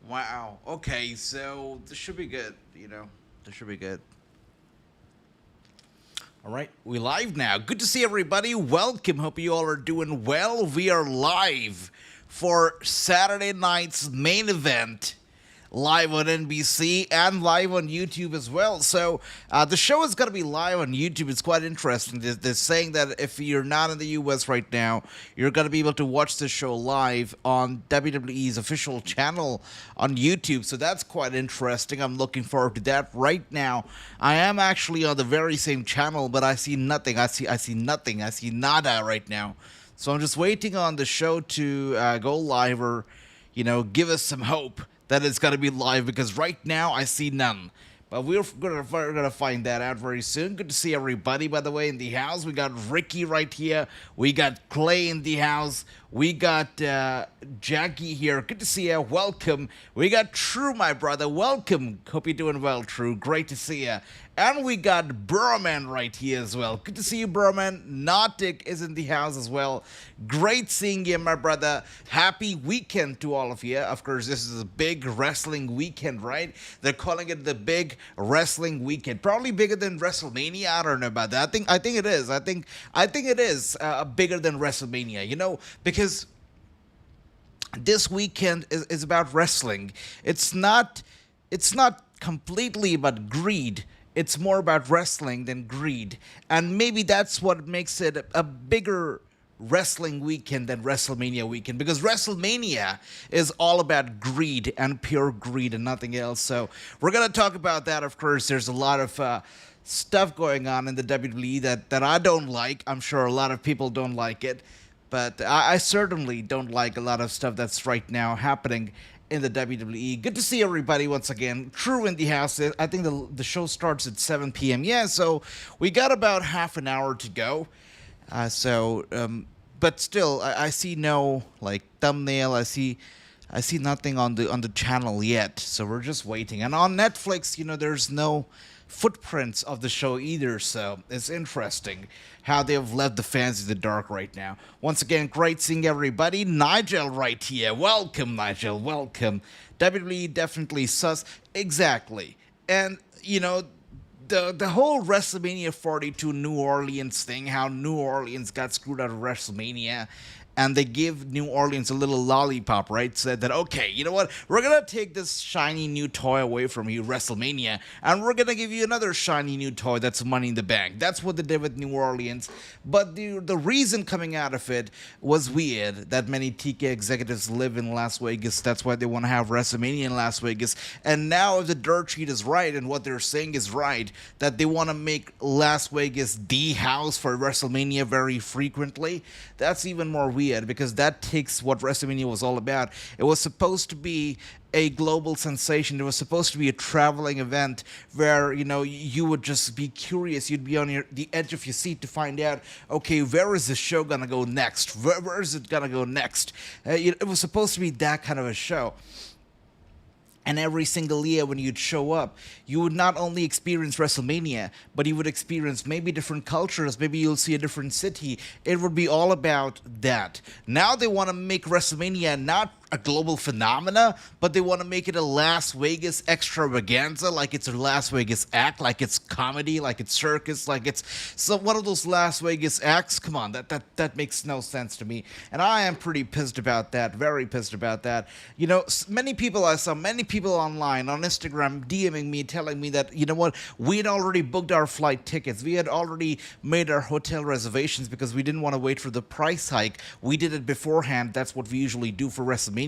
Wow. Okay, so this should be good. This should be good. All right, we live now. Good to see everybody. Welcome. Hope you all are doing well. We are live for Saturday night's main event, live on NBC and live on YouTube as well. So the show is going to be live on YouTube. It's quite interesting. They're saying that if you're not in the US right now, you're going to be able to watch the show live on WWE's official channel on YouTube. So that's quite interesting. I'm looking forward to that. Right now, I am actually on the very same channel, but I see nothing. I see nothing. I see nada right now. So I'm just waiting on the show to go live or, give us some hope that it's going to be live because right now I see none. But we're gonna find that out very soon. Good to see everybody, by the way, in the house. We got Ricky right here. We got Clay in the house. We got Jackie here. Good to see you. Welcome. We got True, my brother. Welcome. Hope you're doing well, True. Great to see you. And we got Burman right here as well. Good to see you, Burman. Nautic is in the house as well. Great seeing you, my brother. Happy weekend to all of you. Of course, this is a big wrestling weekend, right? They're calling it the big wrestling weekend. Probably bigger than WrestleMania. I don't know about that. I think it is. I think it is bigger than WrestleMania. Because this weekend is about wrestling. It's not completely about greed. It's more about wrestling than greed. And maybe that's what makes it a bigger wrestling weekend than WrestleMania weekend, because WrestleMania is all about greed and pure greed and nothing else. So we're going to talk about that. Of course, there's a lot of stuff going on in the WWE that I don't like. I'm sure a lot of people don't like it. But I certainly don't like a lot of stuff that's right now happening in the WWE. Good to see everybody once again. True in the house. I think the show starts at 7 p.m. Yeah, so we got about half an hour to go. But still, I see no thumbnail. I see nothing on the channel yet. So we're just waiting. And on Netflix, there's no footprints of the show either. So it's interesting how they have left the fans in the dark right now. Once again, great seeing everybody. Nigel right here. Welcome, Nigel. Welcome. WWE definitely sus. Exactly. And, the whole WrestleMania 42 New Orleans thing, how New Orleans got screwed out of WrestleMania, and they give New Orleans a little lollipop, right? Said that, okay, you know what? We're going to take this shiny new toy away from you, WrestleMania, and we're going to give you another shiny new toy that's Money in the Bank. That's what they did with New Orleans. But the reason coming out of it was weird, that many TK executives live in Las Vegas. That's why they want to have WrestleMania in Las Vegas. And now if the dirt sheet is right and what they're saying is right, that they want to make Las Vegas the house for WrestleMania very frequently, that's even more weird, because that takes what WrestleMania was all about. It was supposed to be a global sensation. It was supposed to be a traveling event where, you would just be curious. You'd be on the edge of your seat to find out, okay, where is the show going to go next? Where is it going to go next? It was supposed to be that kind of a show. And every single year when you'd show up, you would not only experience WrestleMania, but you would experience maybe different cultures. Maybe you'll see a different city. It would be all about that. Now they want to make WrestleMania not a global phenomena, but they want to make it a Las Vegas extravaganza, like it's a Las Vegas act, like it's comedy, like it's circus, like it's one of those Las Vegas acts. Come on, that makes no sense to me, and I am pretty pissed about that, very pissed about that. I saw many people online on Instagram DMing me, telling me that, we had already booked our flight tickets, we had already made our hotel reservations because we didn't want to wait for the price hike. We did it beforehand. That's what we usually do for WrestleMania.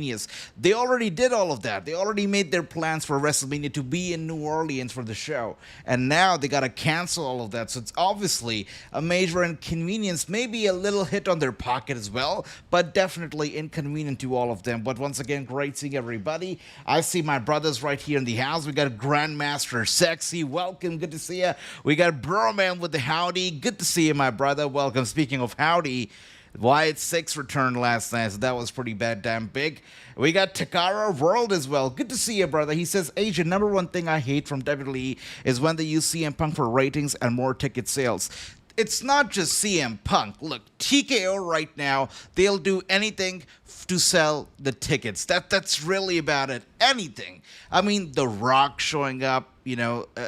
They already did all of that. They already made their plans for WrestleMania to be in New Orleans for the show. And now they got to cancel all of that. So it's obviously a major inconvenience, maybe a little hit on their pocket as well, but definitely inconvenient to all of them. But once again, great seeing everybody. I see my brothers right here in the house. We got Grandmaster Sexy. Welcome. Good to see you. We got Broman with the howdy. Good to see you, my brother. Welcome. Speaking of howdy, Wyatt 6 returned last night, so that was pretty bad damn big. We got Takara World as well. Good to see you, brother. He says, Asian, number one thing I hate from WWE is when they use CM Punk for ratings and more ticket sales. it's not just CM Punk. Look, TKO right now, they'll do anything to sell the tickets. That's really about it. Anything. I mean, The Rock showing up,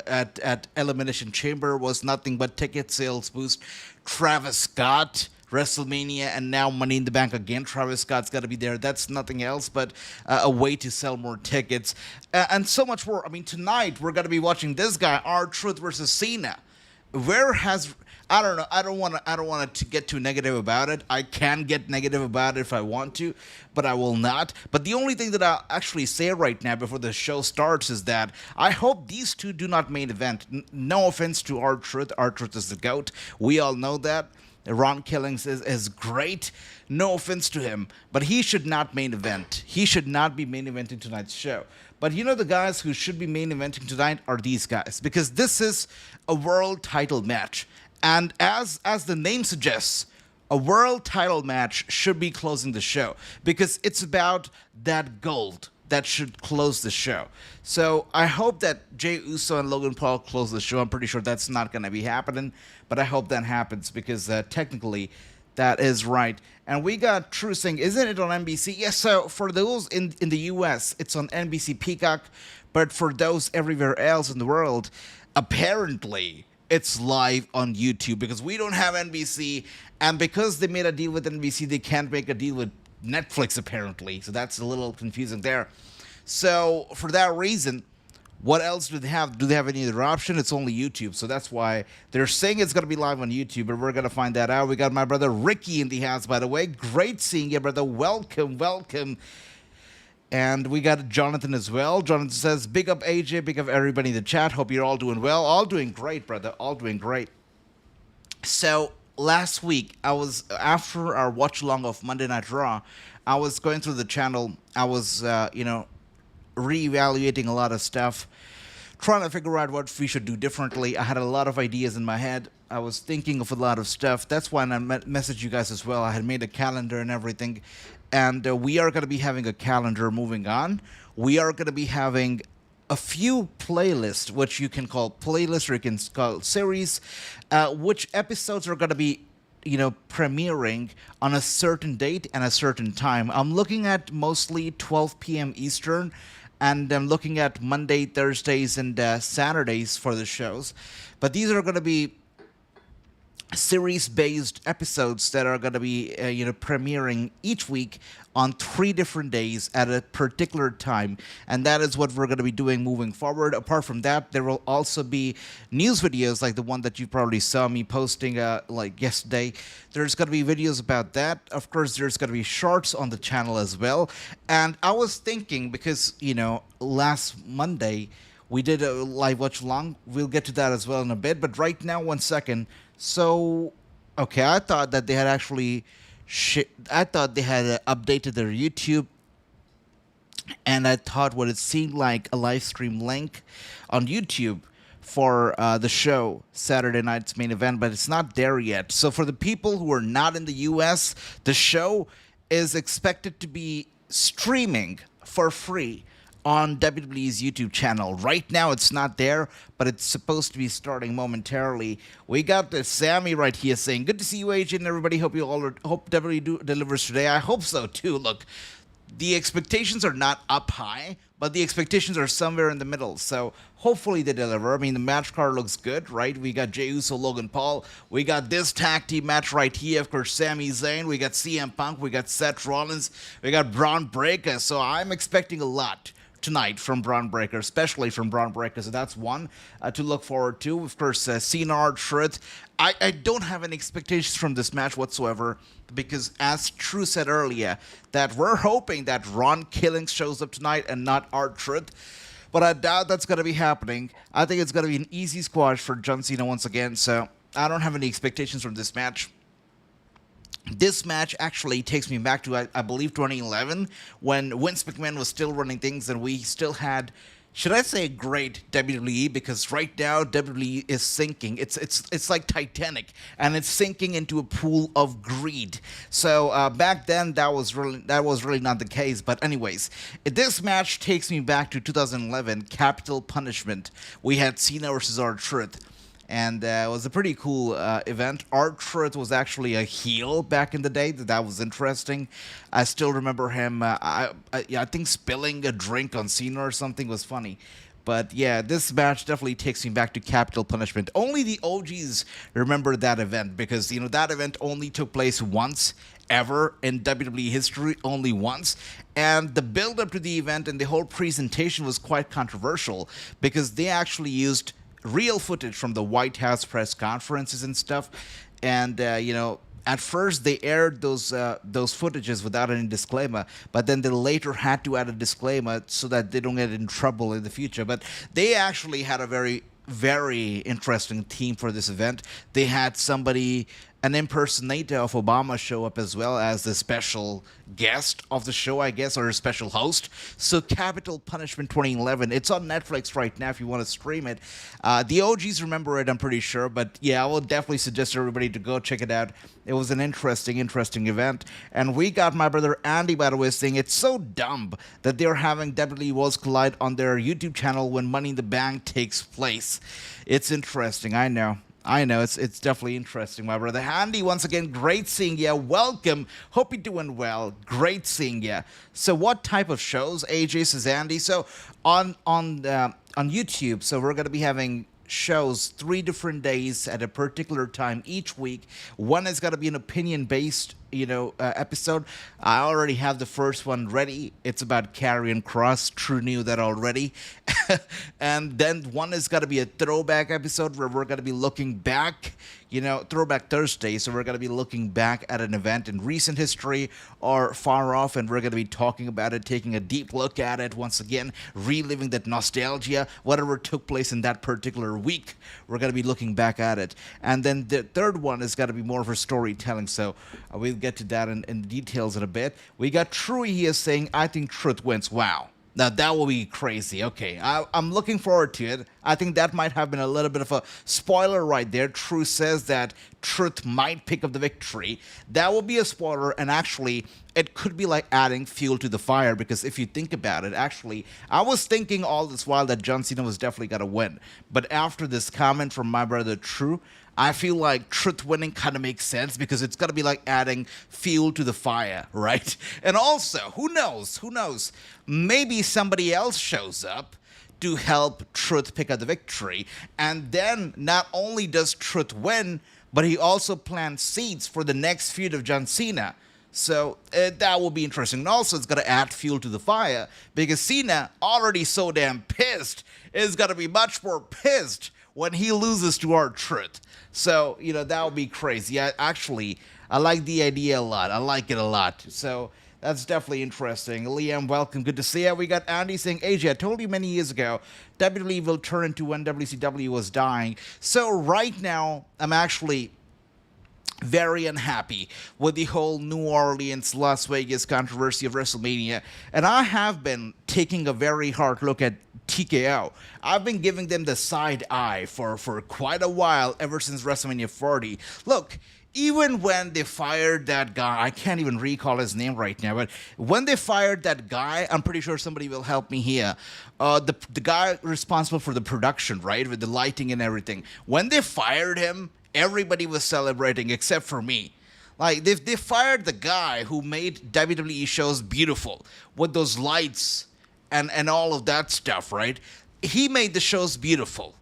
at Elimination Chamber was nothing but ticket sales boost. Travis Scott, WrestleMania, and now Money in the Bank again. Travis Scott's got to be there. That's nothing else but a way to sell more tickets, and so much more. I mean, tonight we're going to be watching this guy, R-Truth versus Cena. Where has I don't know. I don't want to get too negative about it. I can get negative about it if I want to, but I will not. But the only thing that I'll actually say right now before the show starts is that I hope these two do not main event. No offense to R-Truth. R-Truth is the GOAT. We all know that. Ron Killings is great. No offense to him, but he should not main event. He should not be main eventing tonight's show. But the guys who should be main eventing tonight are these guys, because this is a world title match. And as the name suggests, a world title match should be closing the show, because it's about that gold that should close the show. So I hope that Jey Uso and Logan Paul close the show. I'm pretty sure that's not going to be happening, but I hope that happens, because technically that is right. And we got True saying, isn't it on NBC? Yes, so for those in the US, it's on NBC Peacock, but for those everywhere else in the world, apparently it's live on YouTube, because we don't have NBC, and because they made a deal with NBC, they can't make a deal with Netflix, apparently. So that's a little confusing there. So for that reason, what else do they have? Do they have any other option? It's only YouTube. So that's why they're saying it's going to be live on YouTube, but we're going to find that out. We got my brother Ricky in the house, by the way. Great seeing you, brother. Welcome, welcome. And we got Jonathan as well. Jonathan says, big up AJ, big up everybody in the chat. Hope you're all doing well. All doing great, brother. All doing great. So last week, I was, after our watch along of Monday Night Raw, I was going through the channel. I was, reevaluating a lot of stuff, trying to figure out what we should do differently. I had a lot of ideas in my head. I was thinking of a lot of stuff. That's why I messaged you guys as well. I had made a calendar and everything. And we are going to be having a calendar moving on. We are going to be having a few playlists, which you can call playlists or you can call series, which episodes are going to be premiering on a certain date and a certain time. I'm looking at mostly 12 p.m. Eastern, and I'm looking at Monday, Thursdays, and Saturdays for the shows. But these are going to be series-based episodes that are going to be premiering each week on 3 different days at a particular time, and that is what we're going to be doing moving forward. Apart from that, there will also be news videos like the one that you probably saw me posting like yesterday. There's going to be videos about that. Of course, there's going to be shorts on the channel as well. And I was thinking, because last Monday we did a live watch along. We'll get to that as well in a bit, but right now, one second. So, okay, I thought that they had actually, updated their YouTube, and I thought what it seemed like a live stream link on YouTube for the show, Saturday night's main event, but it's not there yet. So for the people who are not in the US, the show is expected to be streaming for free on WWE's YouTube channel. Right now, it's not there, but it's supposed to be starting momentarily. We got the Sami right here saying, "Good to see you, Agent. Everybody, hope WWE delivers today." I hope so too. Look, the expectations are not up high, but the expectations are somewhere in the middle. So hopefully they deliver. I mean, the match card looks good, right? We got Jey Uso, Logan Paul. We got this tag team match right here. Of course, Sami Zayn. We got CM Punk. We got Seth Rollins. We got Bron Breakker. So I'm expecting a lot tonight from Bron Breakker, especially from Bron Breakker. So that's one to look forward to. Of course, Cena, R-Truth. I don't have any expectations from this match whatsoever, because as True said earlier, that we're hoping that Ron Killings shows up tonight and not R-Truth. But I doubt that's going to be happening. I think it's going to be an easy squash for John Cena once again. So I don't have any expectations from this match. This match actually takes me back to, I believe, 2011, when Vince McMahon was still running things and we still had, should I say, great WWE, because right now WWE is sinking. It's like Titanic, and it's sinking into a pool of greed. So back then that was really not the case. But anyways, this match takes me back to 2011, Capital Punishment. We had Cena versus R-Truth. and it was a pretty cool event. R-Truth was actually a heel back in the day. That was interesting. I still remember him. I think spilling a drink on Cena or something was funny. But yeah, this match definitely takes me back to Capital Punishment. Only the OGs remember that event because, that event only took place once ever in WWE history, only once. And the build up to the event and the whole presentation was quite controversial because they actually used real footage from the White House press conferences and stuff. And, at first they aired those footages without any disclaimer, but then they later had to add a disclaimer so that they don't get in trouble in the future. But they actually had a very, very interesting theme for this event. They had an impersonator of Obama show up as well as the special guest of the show, I guess, or a special host. So Capital Punishment 2011, it's on Netflix right now if you want to stream it. The OGs remember it, I'm pretty sure, but yeah, I will definitely suggest everybody to go check it out. It was an interesting event. And we got my brother Andy, by the way, saying it's so dumb that they're having WWE Worlds Collide on their YouTube channel when Money in the Bank takes place. It's interesting, I know, it's definitely interesting, my brother. Andy, once again, great seeing ya. Welcome. Hope you're doing well. Great seeing ya. So what type of shows? AJ says Andy. So on YouTube, so we're going to be having shows 3 different days at a particular time each week. One is going to be an opinion-based episode. I already have the first one ready. It's about Karrion Kross. True knew that already. And then one is going to be a throwback episode where we're going to be looking back, Throwback Thursday. So we're going to be looking back at an event in recent history or far off, and we're going to be talking about it, taking a deep look at it once again, reliving that nostalgia, whatever took place in that particular week. We're going to be looking back at it. And then the third one is going to be more for storytelling. So we'll get to that in details in a bit. We got Truey here saying, I think Truth wins. Wow. Now, that will be crazy. Okay, I'm looking forward to it. I think that might have been a little bit of a spoiler right there. True says that Truth might pick up the victory. That will be a spoiler, and actually, it could be like adding fuel to the fire, because if you think about it, actually, I was thinking all this while that John Cena was definitely going to win. But after this comment from my brother True, I feel like Truth winning kind of makes sense because it's going to be like adding fuel to the fire, right? And also, who knows? Maybe somebody else shows up to help Truth pick up the victory. And then not only does Truth win, but he also plants seeds for the next feud of John Cena. So that will be interesting. And also, it's going to add fuel to the fire because Cena, already so damn pissed, is going to be much more pissed when he loses to R-Truth. So, that would be crazy. Yeah, actually, I like the idea a lot. I like it a lot. So that's definitely interesting. Liam, welcome. Good to see you. We got Andy saying, AJ, I told you many years ago, WWE will turn into when WCW was dying. So right now, I'm actually very unhappy with the whole New Orleans, Las Vegas controversy of WrestleMania. And I have been taking a very hard look at TKO. I've been giving them the side eye for quite a while, ever since WrestleMania 40. Look, even when they fired that guy, I can't even recall his name right now, but when they fired that guy, I'm pretty sure somebody will help me here. The guy responsible for the production, right, with the lighting and everything. When they fired him, everybody was celebrating except for me. Like, they fired the guy who made WWE shows beautiful with those lights and all of that stuff, right? He made the shows beautiful.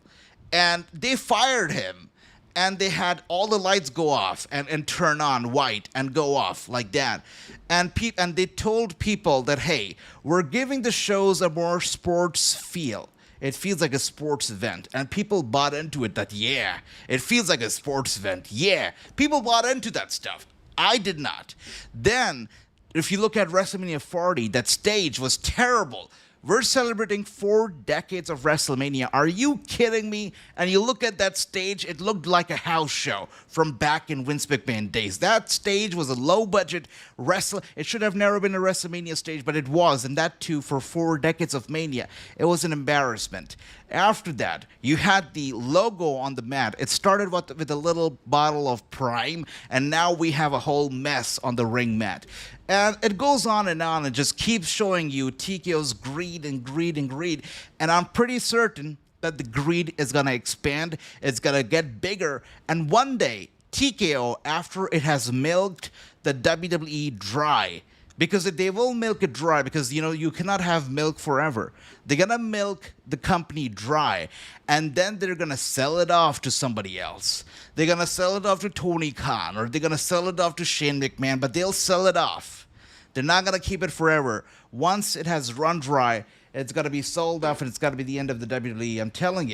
And they fired him. And they had all the lights go off and turn on white and go off like that. And they told people that, hey, we're giving the shows a more sports feel. It feels like a sports event. And people bought into it that, yeah, it feels like a sports event. Yeah, people bought into that stuff. I did not. Then, if you look at WrestleMania 40, that stage was terrible. We're celebrating 4 decades of WrestleMania. Are you kidding me? And you look at that stage, it looked like a house show from back in Vince McMahon days. That stage was a low-budget wrestling. It should have never been a WrestleMania stage, but it was, and that too for 4 decades of Mania. It was an embarrassment. After that, you had the logo on the mat. It started with a little bottle of Prime, and now we have a whole mess on the ring mat. And it goes on and just keeps showing you TKO's greed and greed and greed. And I'm pretty certain that the greed is gonna expand, it's gonna get bigger, and one day TKO, after it has milked the WWE dry, because they will milk it dry, because you cannot have milk forever. They're gonna milk the company dry, and then they're gonna sell it off to somebody else. They're gonna sell it off to Tony Khan, or they're gonna sell it off to Shane McMahon, but they'll sell it off. They're not gonna keep it forever. Once it has run dry, it's gonna be sold off, and it's gonna be the end of the WWE. I'm telling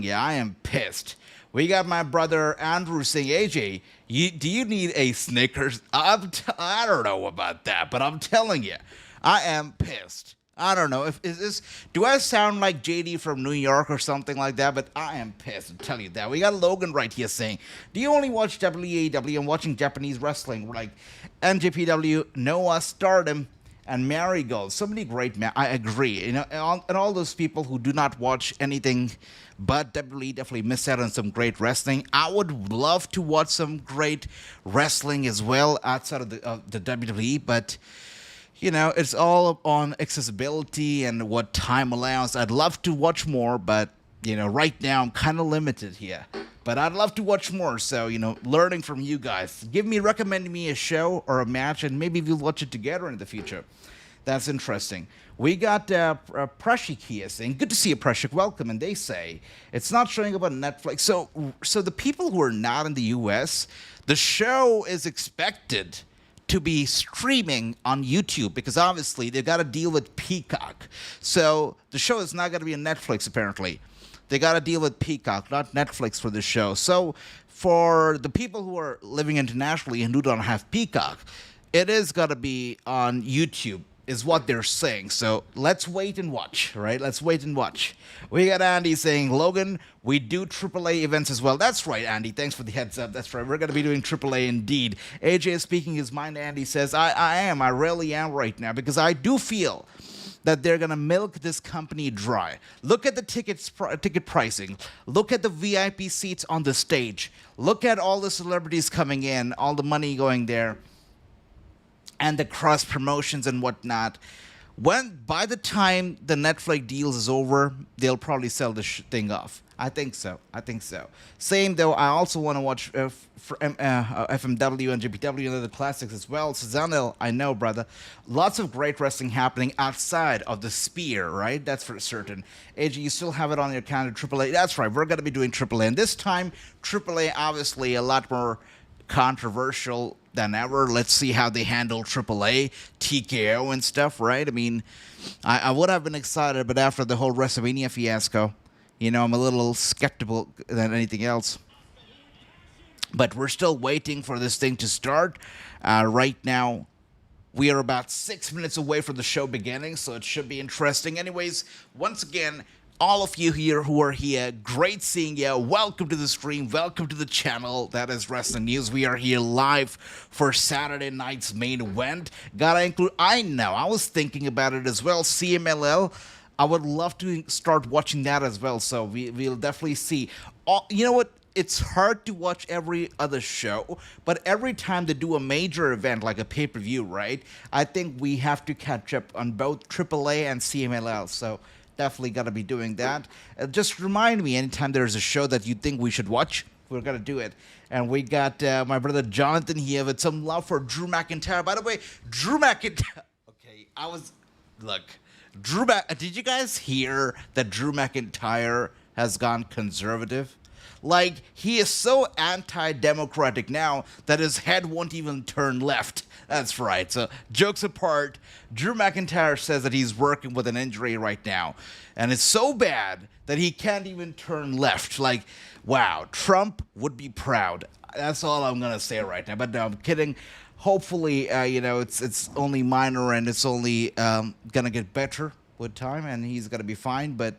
you, I am pissed. We got my brother Andrew saying, AJ, do you need a Snickers? I don't know about that, but I'm telling you, I am pissed. I don't know. Do I sound like JD from New York or something like that? But I am pissed, I'm telling you that. We got Logan right here saying, do you only watch WAW? I'm watching Japanese wrestling, like NJPW, Noah, Stardom, and Marigold. So many great I agree. And all those people who do not watch anything but WWE definitely miss out on some great wrestling. I would love to watch some great wrestling as well outside of the WWE, but it's all on accessibility and what time allows. I'd love to watch more, but right now I'm kind of limited here. But I'd love to watch more, so learning from you guys. Recommend me a show or a match, and maybe we'll watch it together in the future. That's interesting. We got Prashik here saying, good to see you, Prashik, welcome. And they say, it's not showing up on Netflix. So the people who are not in the US, the show is expected to be streaming on YouTube, because obviously they've got to deal with Peacock. So the show is not going to be on Netflix, apparently. They got to deal with Peacock, not Netflix, for the show. So for the people who are living internationally and who don't have Peacock, it is going to be on YouTube, is what they're saying. So let's wait and watch, right? Let's wait and watch. We got Andy saying, Logan, we do AAA events as well. That's right, Andy. Thanks for the heads up. That's right. We're going to be doing AAA indeed. AJ is speaking his mind. Andy says, I really am right now, because I do feel that they're going to milk this company dry. Look at the ticket pricing. Look at the VIP seats on the stage. Look at all the celebrities coming in, all the money going there, and the cross promotions and whatnot. By the time the Netflix deals is over, they'll probably sell this thing off. I think so. Same though, I also want to watch FMW and GPW and other classics as well. Susanil, I know, brother. Lots of great wrestling happening outside of the sphere, right? That's for certain. AJ, you still have it on your calendar, AAA. That's right, we're going to be doing AAA. And this time, AAA obviously a lot more controversial than ever. Let's see how they handle AAA, TKO and stuff, right? I mean, I would have been excited, but after the whole WrestleMania fiasco, I'm a little skeptical than anything else. But we're still waiting for this thing to start. Right now, we are about 6 minutes away from the show beginning, so it should be interesting. Anyways, once again, all of you here who are here, great seeing you. Welcome to the stream. Welcome to the channel. That is Wrestling News. We are here live for Saturday night's main event. Gotta include, I know, I was thinking about it as well. CMLL. I would love to start watching that as well. So we'll definitely see. You know what? It's hard to watch every other show, but every time they do a major event like a pay-per-view, right? I think we have to catch up on both AAA and CMLL. So definitely got to be doing that. Just remind me anytime there's a show that you think we should watch, we're going to do it. And we got my brother Jonathan here with some love for Drew McIntyre. By the way, Drew McIntyre. Okay, look, did you guys hear that Drew McIntyre has gone conservative? Like, he is so anti-democratic now that his head won't even turn left. That's right. So, jokes apart, Drew McIntyre says that he's working with an injury right now. And it's so bad that he can't even turn left. Like, wow, Trump would be proud. That's all I'm going to say right now. But no, I'm kidding. Hopefully, it's only minor and it's only going to get better with time and he's going to be fine. But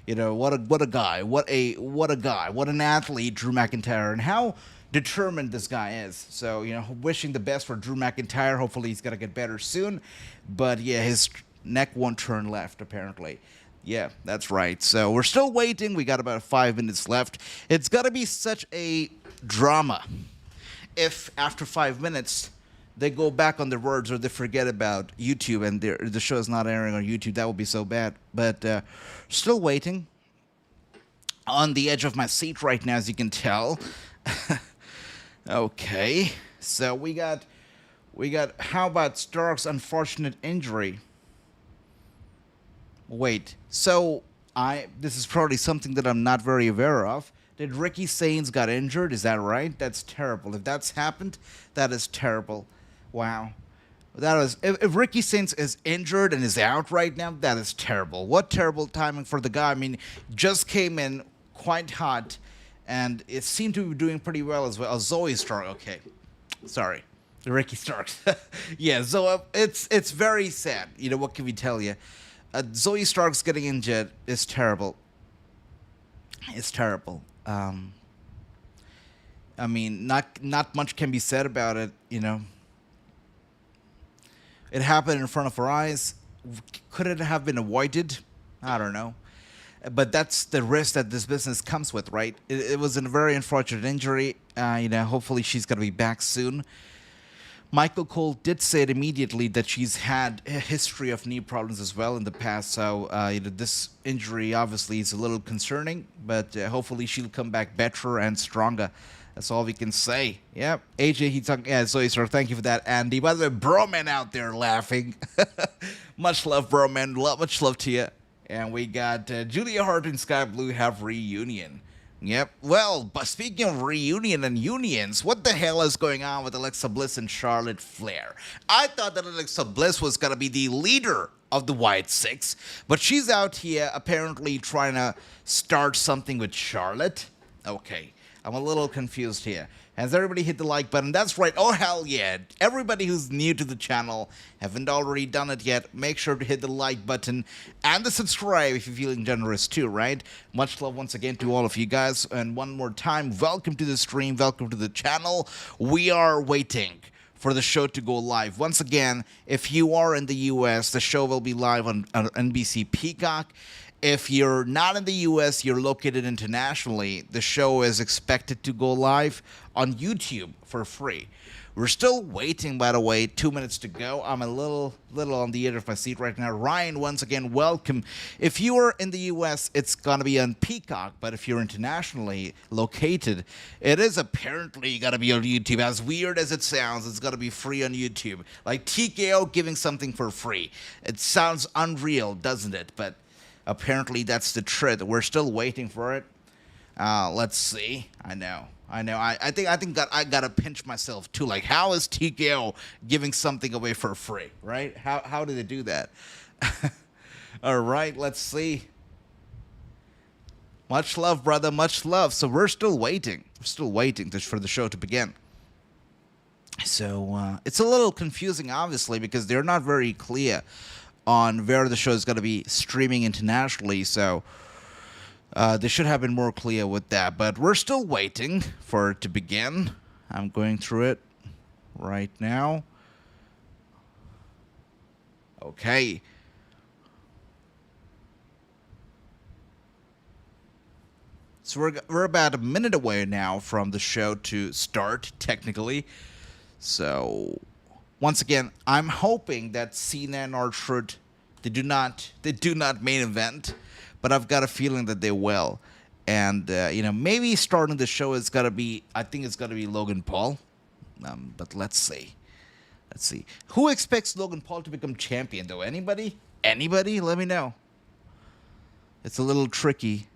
what a guy, what an athlete Drew McIntyre, and how determined this guy is. So, wishing the best for Drew McIntyre. Hopefully he's going to get better soon. But yeah, his neck won't turn left, apparently. Yeah, that's right. So we're still waiting. We got about 5 minutes left. It's got to be such a drama if after 5 minutes they go back on their words or they forget about YouTube and the show is not airing on YouTube. That would be so bad. But still waiting. on the edge of my seat right now, as you can tell. Okay, so we got. How about Stark's unfortunate injury? Wait, so I this is probably something that I'm not very aware of. Did Ricky Sainz got injured? Is that right? That's terrible. If that's happened, that is terrible. Wow. That is if Ricky Sainz is injured and is out right now, that is terrible. What terrible timing for the guy. I mean, just came in quite hot, and it seemed to be doing pretty well as well. Oh, Zoe Stark. Okay, sorry, Ricky Stark. Yeah, so it's very sad. You know what can we tell you? Zoe Stark's getting injured is terrible. It's terrible. I mean, not much can be said about it. You know, it happened in front of our eyes. Could it have been avoided? I don't know. But that's the risk that this business comes with, right? It was a very unfortunate injury. Hopefully she's gonna be back soon. Michael Cole did say it immediately that she's had a history of knee problems as well in the past. So this injury obviously is a little concerning, but hopefully she'll come back better and stronger. That's all we can say. Yep. AJ, he's talking. Yeah, so sir, thank you for that, Andy. By the way, Broman out there laughing. Much love, Broman. Much love to you. And we got Julia Hart and Sky Blue have reunion. Yep. Well, but speaking of reunion and unions, what the hell is going on with Alexa Bliss and Charlotte Flair? I thought that Alexa Bliss was going to be the leader of the White Six, but she's out here apparently trying to start something with Charlotte. Okay, I'm a little confused here. Has everybody hit the like button? That's right. Oh, hell yeah. Everybody who's new to the channel, haven't already done it yet, make sure to hit the like button and the subscribe if you're feeling generous too, right? Much love once again to all of you guys. And one more time, welcome to the stream. Welcome to the channel. We are waiting for the show to go live. Once again, if you are in the US, the show will be live on NBC Peacock. If you're not in the US, you're located internationally, the show is expected to go live on YouTube for free. We're still waiting, by the way, 2 minutes to go. I'm a little on the edge of my seat right now. Ryan, once again, welcome. If you are in the US, it's going to be on Peacock, but if you're internationally located, it is apparently going to be on YouTube. As weird as it sounds, it's going to be free on YouTube. Like TKO giving something for free. It sounds unreal, doesn't it? But apparently that's the truth. We're still waiting for it. Let's see. I know. I think I gotta pinch myself too. Like, how is TKO giving something away for free? Right? How did they do that? All right. Let's see. Much love, brother. Much love. So we're still waiting. We're still waiting for the show to begin. So it's a little confusing, obviously, because they're not very clear on where the show is going to be streaming internationally, so they should have been more clear with that. But we're still waiting for it to begin. I'm going through it right now. Okay. So we're about a minute away now from the show to start, technically. So once again, I'm hoping that Cena and R-Truth, they do not main event, but I've got a feeling that they will. And maybe starting the show is gonna be, I think it's gonna be Logan Paul. But let's see. Who expects Logan Paul to become champion though? Anybody? Anybody? Let me know. It's a little tricky.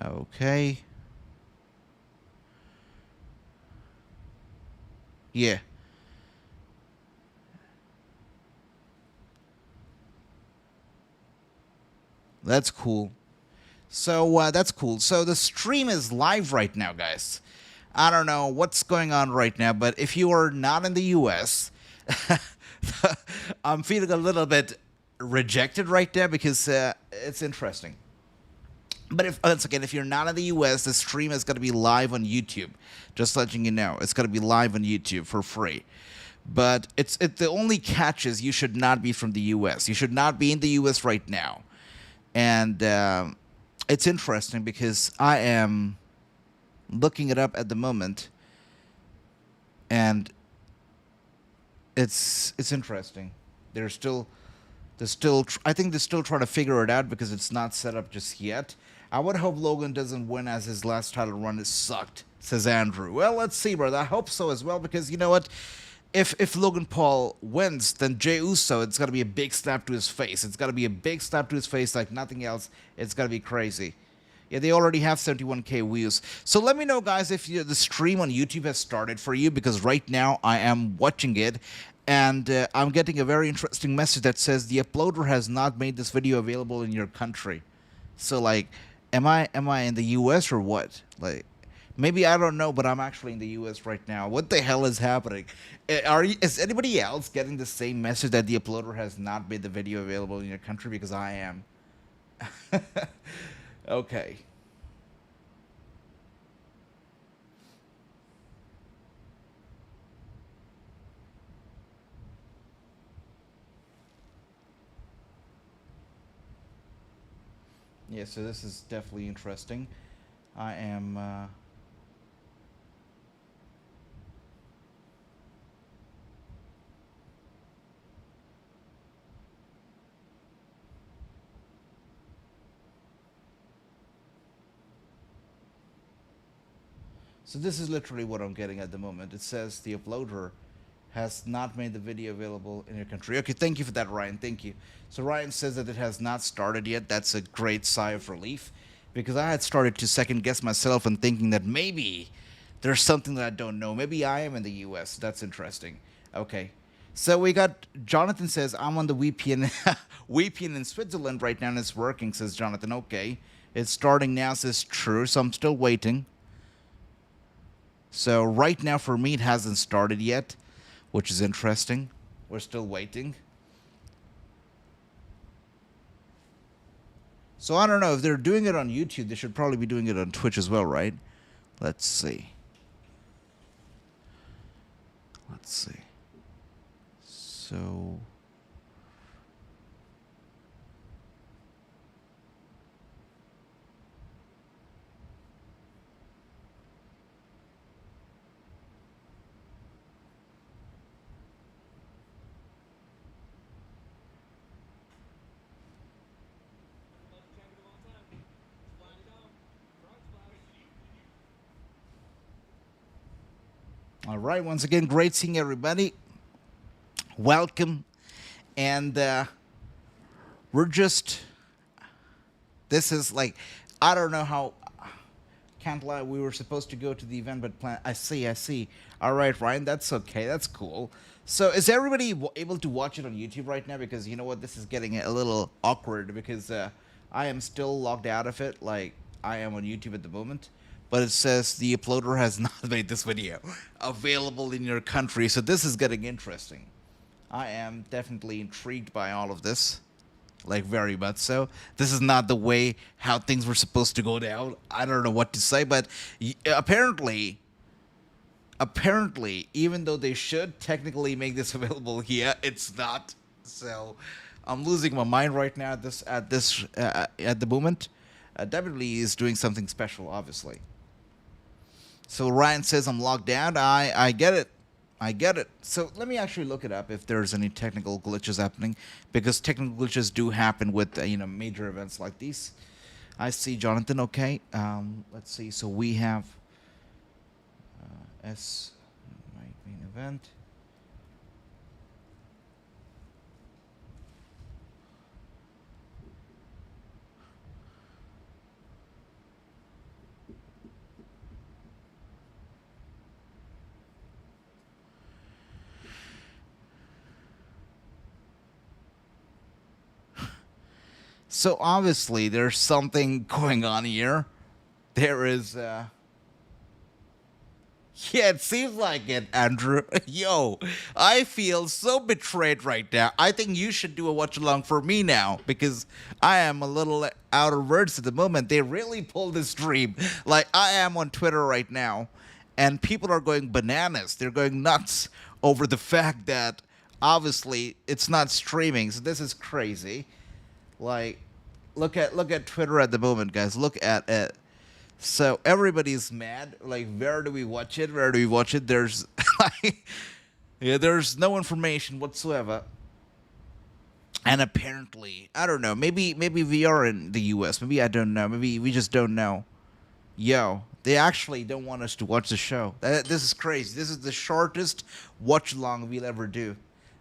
Okay. Yeah. That's cool. So that's cool. So the stream is live right now, guys. I don't know what's going on right now, but if you are not in the US, I'm feeling a little bit rejected right now because it's interesting. But once again, if you're not in the US, the stream is going to be live on YouTube. Just letting you know, it's going to be live on YouTube for free. But the only catch is you should not be from the US. You should not be in the US right now. And it's interesting because I am looking it up at the moment, and it's interesting. They're still I think they're still trying to figure it out because it's not set up just yet. I would hope Logan doesn't win as his last title run is sucked, says Andrew. Well, let's see, brother. I hope so as well because you know what? If Logan Paul wins, then Jey Uso, it's got to be a big slap to his face. It's got to be a big slap to his face like nothing else. It's got to be crazy. Yeah, they already have 71k views. So let me know, guys, if the stream on YouTube has started for you, because right now I am watching it, and I'm getting a very interesting message that says the uploader has not made this video available in your country. So, like, am I in the U.S. or what? Like, maybe I don't know, but I'm actually in the U.S. right now. What the hell is happening? Is anybody else getting the same message that the uploader has not made the video available in your country? Because I am. Okay. Yeah, so this is definitely interesting. I am So this is literally what I'm getting at the moment. It says the uploader has not made the video available in your country. Okay, thank you for that, Ryan. Thank you. So Ryan says that it has not started yet. That's a great sigh of relief because I had started to second guess myself and thinking that maybe there's something that I don't know. Maybe I am in the US. That's interesting. Okay. So we got Jonathan says I'm on the VPN VPN in Switzerland right now and it's working, says Jonathan. Okay. It's starting now, says true. So I'm still waiting. So right now for me it hasn't started yet, which is interesting. We're still waiting. So I don't know, if they're doing it on YouTube, they should probably be doing it on Twitch as well, right? Let's see. Let's see. So all right, once again, great seeing everybody. Welcome. And we're just, this is like, I don't know how, can't lie, we were supposed to go to the event, but I see. All right, Ryan, that's okay, that's cool. So is everybody able to watch it on YouTube right now? Because you know what, this is getting a little awkward because I am still logged out of it, like I am on YouTube at the moment. But it says the uploader has not made this video available in your country. So this is getting interesting. I am definitely intrigued by all of this. Like, very much so. This is not the way how things were supposed to go down. I don't know what to say, but apparently, even though they should technically make this available here, it's not. So I'm losing my mind right now at the moment. WWE is doing something special, obviously. So Ryan says I'm logged out. I get it. I get it. So let me actually look it up if there's any technical glitches happening, because technical glitches do happen with major events like these. I see Jonathan. Okay. Let's see. So we have main event. So obviously there's something going on here. There is yeah, it seems like it, Andrew. Yo, I feel so betrayed right now. I think you should do a watch along for me now because I am a little out of words at the moment. They really pulled this stream. Like, I am on Twitter right now and people are going bananas. They're going nuts over the fact that obviously it's not streaming. So this is crazy. Like, look at Twitter at the moment, guys. Look at it. So everybody's mad. Like, where do we watch it? Where do we watch it? There's there's no information whatsoever. And apparently, I don't know. Maybe we are in the U.S. Maybe I don't know. Maybe we just don't know. Yo, they actually don't want us to watch the show. This is crazy. This is the shortest watch along we'll ever do.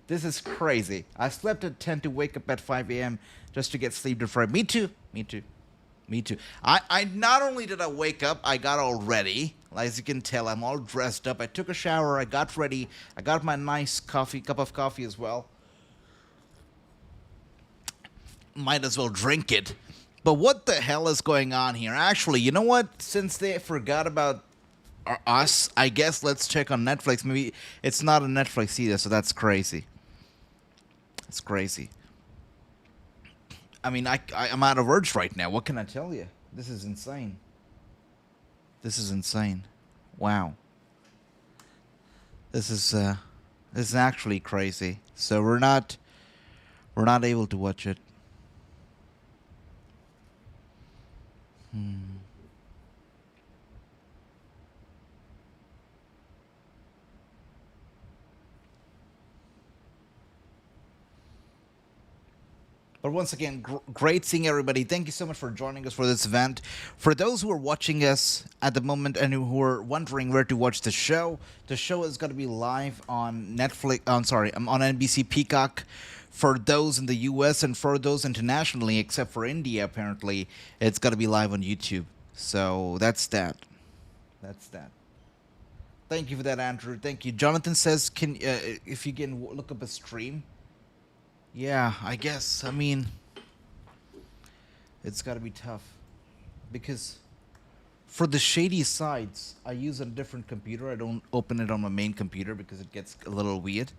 This is crazy. I slept at 10 to wake up at 5 a.m. just to get sleep deprived. Me too. Me too. Me too. I not only did I wake up, I got all ready. As you can tell, I'm all dressed up. I took a shower. I got ready. I got my nice cup of coffee as well. Might as well drink it. But what the hell is going on here? Actually, you know what? Since they forgot about us, I guess let's check on Netflix. Maybe it's not on Netflix either, so that's crazy. It's crazy. I mean, I'm out of words right now. What can I tell you? This is insane. This is insane. Wow. This is actually crazy. So we're not able to watch it. But once again, great seeing everybody. Thank you so much for joining us for this event. For those who are watching us at the moment and who are wondering where to watch the show is going to be live on Netflix. On NBC Peacock. For those in the U.S. and for those internationally, except for India, apparently, it's going to be live on YouTube. So that's that. That's that. Thank you for that, Andrew. Thank you. Jonathan says, "Can if you can look up a stream?" Yeah, I guess. I mean, it's got to be tough because for the shady sites, I use a different computer. I don't open it on my main computer because it gets a little weird.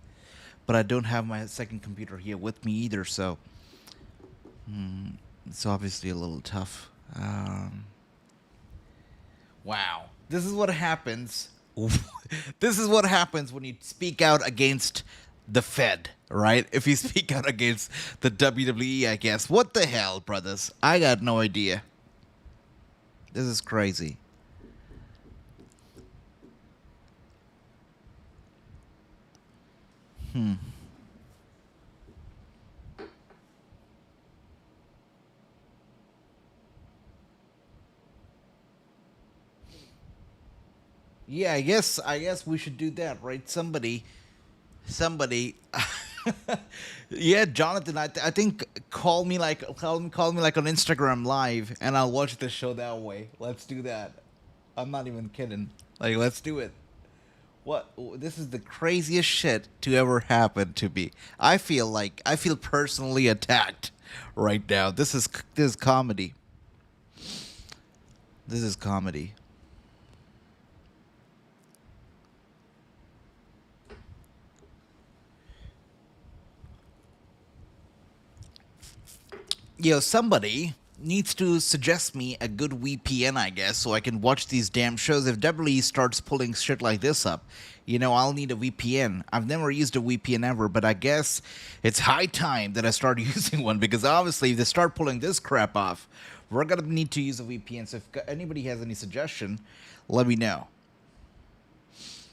But I don't have my second computer here with me either, so it's obviously a little tough. Wow. This is what happens. This is what happens when you speak out against the Fed, right? If you speak out against the WWE, I guess. What the hell, brothers? I got no idea. This is crazy. Yeah, I guess we should do that, right? Somebody. Yeah, Jonathan, I think call me like on Instagram live and I'll watch the show that way. Let's do that. I'm not even kidding. Like, let's do it. What? This is the craziest shit to ever happen to me. I feel personally attacked right now. This is comedy. This is comedy. Somebody needs to suggest me a good VPN, I guess, so I can watch these damn shows. If WWE starts pulling shit like this up, I'll need a VPN. I've never used a VPN ever, but I guess it's high time that I start using one because obviously if they start pulling this crap off, we're going to need to use a VPN. So if anybody has any suggestion, let me know.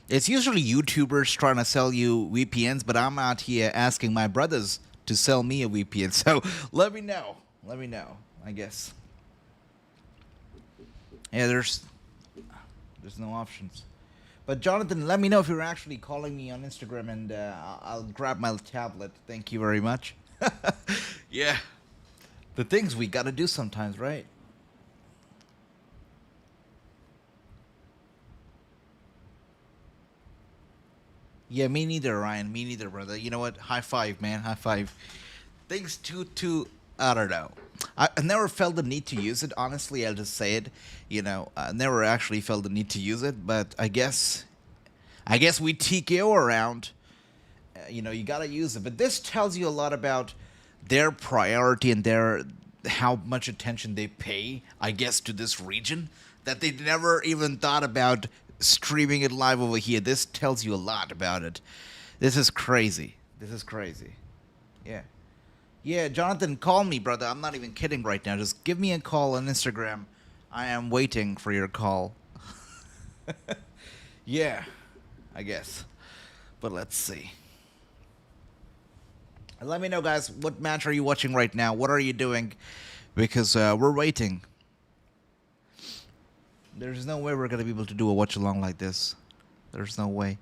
It's usually YouTubers trying to sell you VPNs, but I'm out here asking my brothers to sell me a VPN. So let me know. Let me know, I guess. Yeah, there's no options. But Jonathan, let me know if you're actually calling me on Instagram, and I'll grab my tablet. Thank you very much. Yeah. The things we gotta do sometimes, right? Yeah, me neither, Ryan. Me neither, brother. You know what? High five, man. High five. Things too. I don't know. I never felt the need to use it. Honestly, I'll just say it. I never actually felt the need to use it. But I guess we TKO around. You gotta use it. But this tells you a lot about their priority and how much attention they pay, I guess, to this region, that they never even thought about streaming it live over here. This tells you a lot about it. This is crazy. This is crazy. Yeah. Yeah, Jonathan, call me, brother. I'm not even kidding right now. Just give me a call on Instagram. I am waiting for your call. Yeah, I guess. But let's see. And let me know, guys, what match are you watching right now? What are you doing? Because we're waiting. There's no way we're going to be able to do a watch-along like this. There's no way.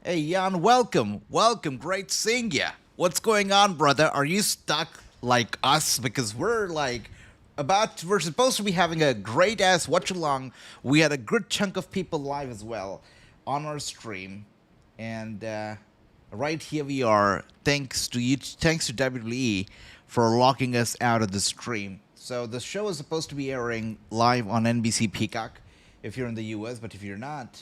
Hey, Jan, welcome. Welcome. Great seeing ya. What's going on, brother? Are you stuck like us? Because we're supposed to be having a great-ass watch-along. We had a good chunk of people live as well on our stream. And right here we are. Thanks to WWE for locking us out of the stream. So the show is supposed to be airing live on NBC Peacock if you're in the US, but if you're not,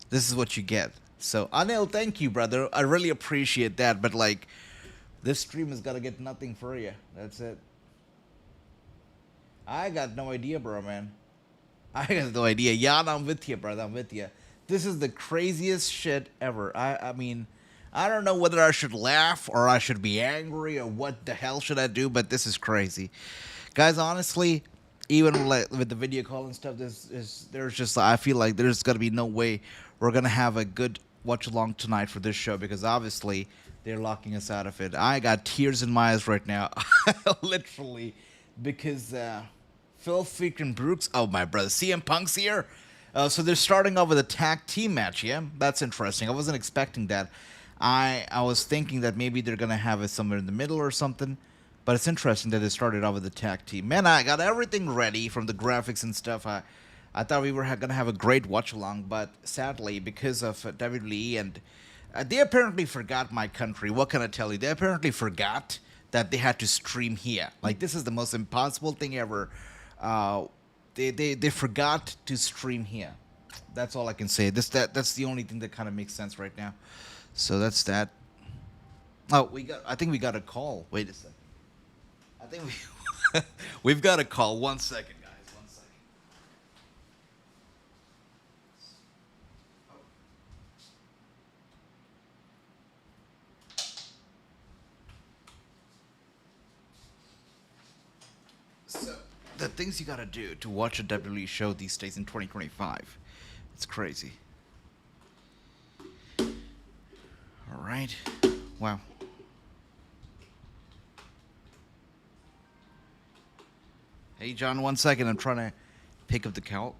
this is what you get. So Anil, thank you, brother. I really appreciate that, but like, this stream is gonna get nothing for you. That's it. I got no idea, bro, man. I got no idea. Jan, I'm with you, brother. I'm with you. This is the craziest shit ever. I mean, I don't know whether I should laugh or I should be angry or what the hell should I do, but this is crazy. Guys, honestly, even with the video call and stuff, I feel like there's going to be no way we're going to have a good watch-along tonight for this show because obviously they're locking us out of it. I got tears in my eyes right now, literally, because Phil freaking Brooks, oh my brother, CM Punk's here. So they're starting off with a tag team match, yeah? That's interesting. I wasn't expecting that. I was thinking that maybe they're going to have it somewhere in the middle or something. But it's interesting that they started off with a tag team. Man, I got everything ready from the graphics and stuff. I thought we were going to have a great watch-along. But sadly, because of WWE and they apparently forgot my country. What can I tell you? They apparently forgot that they had to stream here. Like, this is the most impossible thing ever. They forgot to stream here. That's all I can say. That's the only thing that kind of makes sense right now. So that's that. Oh, I think we got a call. Wait a second. I think we've got a call. 1 second, guys. 1 second. So the things you gotta do to watch a WWE show these days in 2025, it's crazy. All right. Wow. Hey, John, 1 second. I'm trying to pick up the call.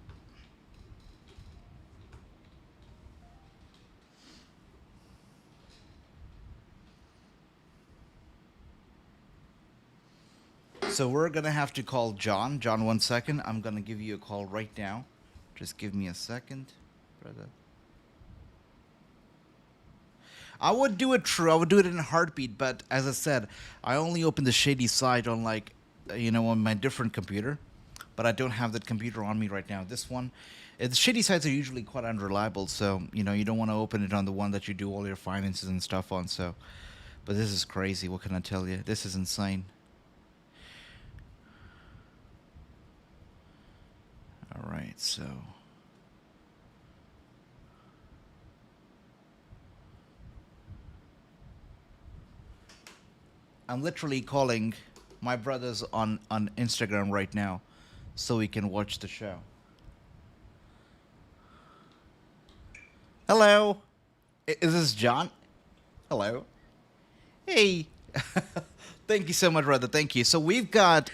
So we're going to have to call John. John, 1 second. I'm going to give you a call right now. Just give me a second, brother. I would do it true. I would do it in a heartbeat. But as I said, I only opened the shady side on on my different computer. But I don't have that computer on me right now. This one, the shady sites are usually quite unreliable. So, you don't want to open it on the one that you do all your finances and stuff on. So, but this is crazy. What can I tell you? This is insane. All right, so. I'm literally calling my brothers on Instagram right now so we can watch the show. Hello. Is this John? Hello. Hey. Thank you so much, brother. Thank you. So we've got...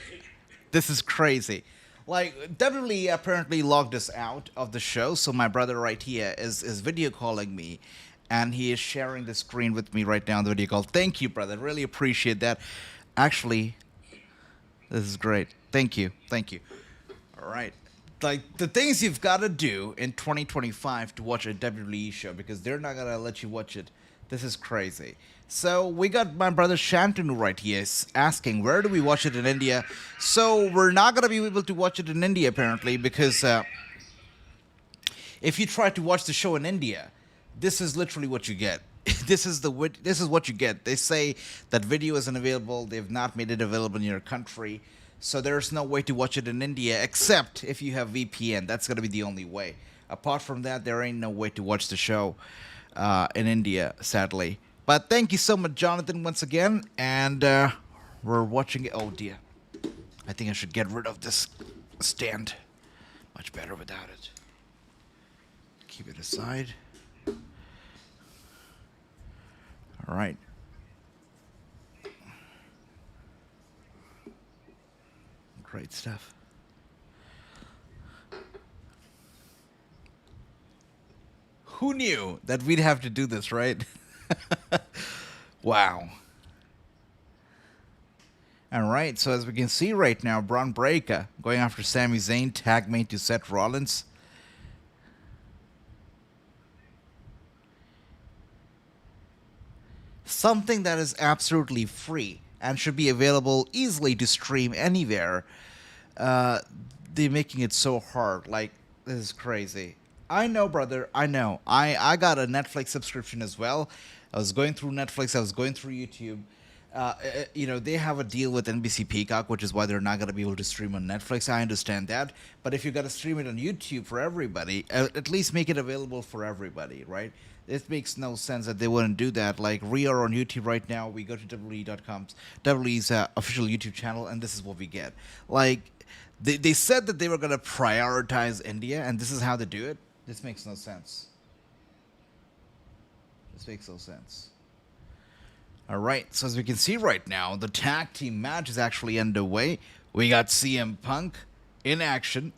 This is crazy. Like, WWE apparently logged us out of the show, so my brother right here is video calling me. And he is sharing the screen with me right now on the video call. Thank you, brother. Really appreciate that. Actually, this is great. Thank you. Thank you. All right. Like, the things you've got to do in 2025 to watch a WWE show, because they're not going to let you watch it. This is crazy. So we got my brother Shantanu right here asking, where do we watch it in India? So we're not going to be able to watch it in India, apparently, because if you try to watch the show in India, this is literally what you get. This is what you get. They say that video isn't available. They've not made it available in your country. So there's no way to watch it in India except if you have VPN. That's going to be the only way. Apart from that, there ain't no way to watch the show in India, sadly. But thank you so much, Jonathan, once again. And we're watching it. Oh, dear. I think I should get rid of this stand. Much better without it. keep it aside. All right. Great stuff. Who knew that we'd have to do this, right? Wow. All right, so as we can see right now, Bron Breakker going after Sami Zayn, tag mate to Seth Rollins. Something that is absolutely free and should be available easily to stream anywhere. They're making it so hard. Like, this is crazy. I know, brother. I know. I got a Netflix subscription as well. I was going through Netflix. I was going through YouTube. They have a deal with NBC Peacock, which is why they're not going to be able to stream on Netflix. I understand that. But if you got to stream it on YouTube for everybody, at least make it available for everybody, right? It makes no sense that they wouldn't do that. Like, we are on YouTube right now. We go to WWE.com's, WWE's official YouTube channel, and this is what we get. Like, they said that they were going to prioritize India, and this is how they do it. This makes no sense. This makes no sense. All right, so as we can see right now, the tag team match is actually underway. We got CM Punk in action.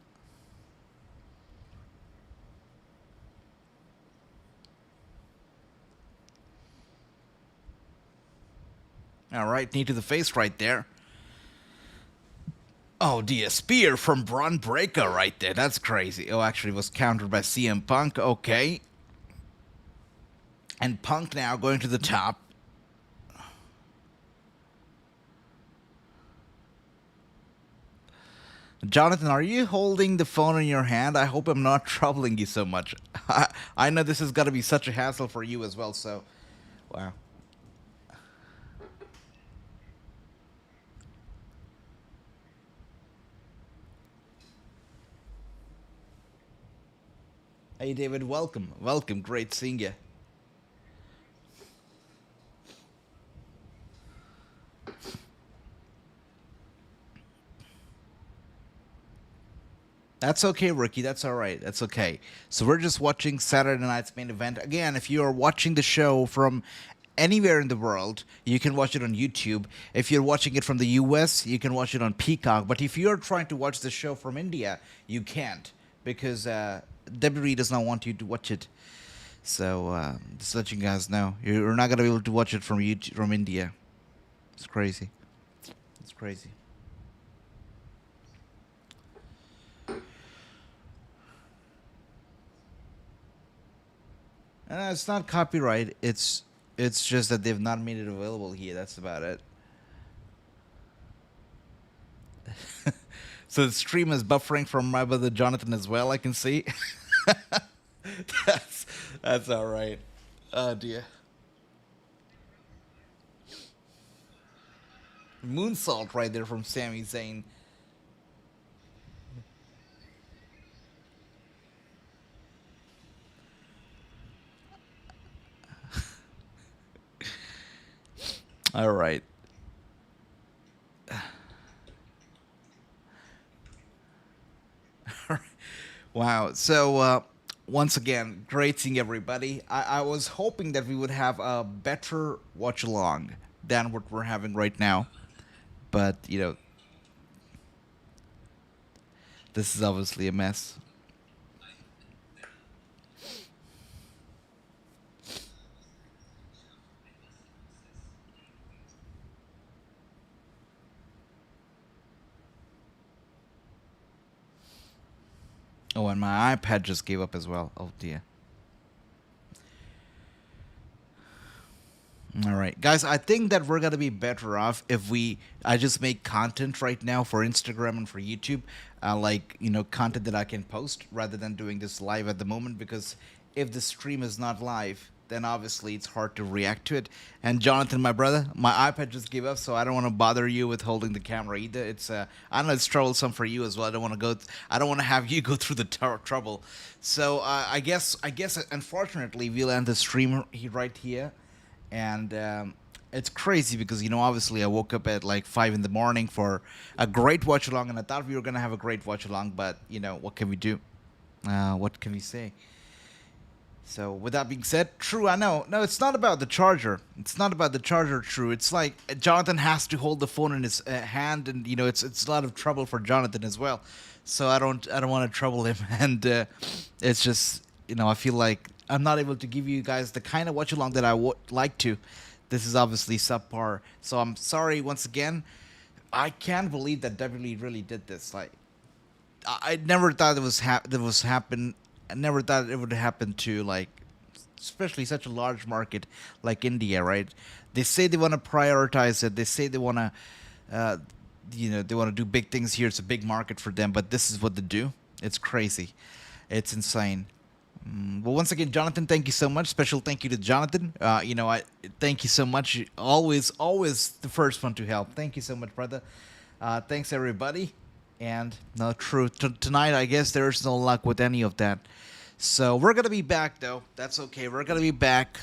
All right, knee to the face right there. Oh, dear, spear from Bron Breakker right there. That's crazy. Oh, actually, it was countered by CM Punk. Okay. And Punk now going to the top. Jonathan, are you holding the phone in your hand? I hope I'm not troubling you so much. I know this has got to be such a hassle for you as well, so... Wow. Hey, David, welcome. Welcome. Great seeing you. That's okay, Rookie. That's all right. That's okay. So we're just watching Saturday night's main event. Again, if you are watching the show from anywhere in the world, you can watch it on YouTube. If you're watching it from the US, you can watch it on Peacock. But if you're trying to watch the show from India, you can't because WWE does not want you to watch it. So just let you guys know, you're not gonna be able to watch it from YouTube, from India. It's crazy. It's crazy. It's not copyright. It's just that they've not made it available here. That's about it. So the stream is buffering from my brother Jonathan as well. I can see. that's all right. Oh dear. Moonsault right there from Sami Zayn. All right. Wow. So once again, great seeing everybody. I was hoping that we would have a better watch along than what we're having right now, but this is obviously a mess. Oh, and my iPad just gave up as well. Oh, dear. All right, guys, I think that we're going to be better off if I just make content right now for Instagram and for YouTube, content that I can post rather than doing this live at the moment, because if the stream is not live, then obviously it's hard to react to it. And Jonathan, my brother, my iPad just gave up, so I don't want to bother you with holding the camera either. It's I know it's troublesome for you as well. I don't want to have you go through the trouble. So I guess unfortunately we'll end the stream right here, and it's crazy because obviously I woke up at like 5 in the morning for a great watch along, and I thought we were gonna have a great watch along, but what can we do? What can we say? So with that being said, True, I know. No, it's not about the charger. It's not about the charger, True. It's like Jonathan has to hold the phone in his hand, and it's a lot of trouble for Jonathan as well. So I don't want to trouble him, and it's just I feel like I'm not able to give you guys the kind of watch along that I would like to. This is obviously subpar. So I'm sorry once again. I can't believe that WWE really did this. Like I never thought it was happen. I never thought it would happen to like, especially such a large market like India, right? They say they want to prioritize it. They say they want to, they want to do big things here. It's a big market for them, but this is what they do. It's crazy. It's insane. Well, once again, Jonathan, thank you so much. Special thank you to Jonathan. I thank you so much. Always the first one to help. Thank you so much, brother. Thanks everybody. And no, true. Tonight, I guess there's no luck with any of that. So we're gonna be back, though. That's okay. We're gonna be back,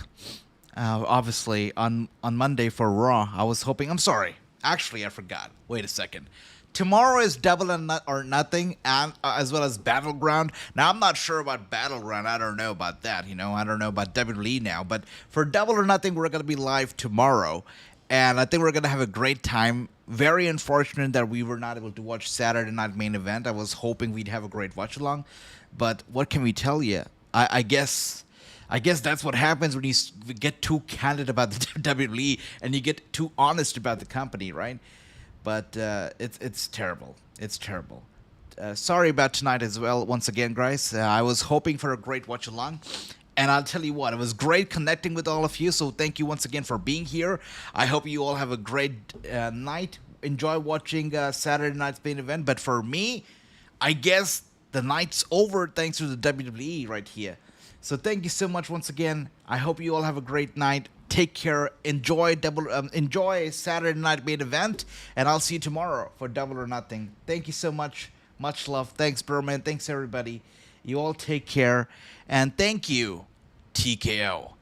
obviously on Monday for Raw. I was hoping. I'm sorry. Actually, I forgot. Wait a second. Tomorrow is Double or Nothing, and as well as Battleground. Now, I'm not sure about Battleground. I don't know about that. I don't know about WWE now. But for Double or Nothing, we're gonna be live tomorrow, and I think we're gonna have a great time. Very unfortunate that we were not able to watch Saturday Night Main Event. I was hoping we'd have a great watch along, but what can we tell you? I guess that's what happens when you get too candid about the WWE and you get too honest about the company, right? But it's terrible. It's terrible. Sorry about tonight as well. Once again, guys, I was hoping for a great watch along. And I'll tell you what, it was great connecting with all of you. So thank you once again for being here. I hope you all have a great night. Enjoy watching Saturday night's main event. But for me, I guess the night's over thanks to the WWE right here. So thank you so much once again. I hope you all have a great night. Take care. Enjoy enjoy Saturday night main event. And I'll see you tomorrow for Double or Nothing. Thank you so much. Much love. Thanks, Berman. Thanks, everybody. You all take care. And thank you, TKO.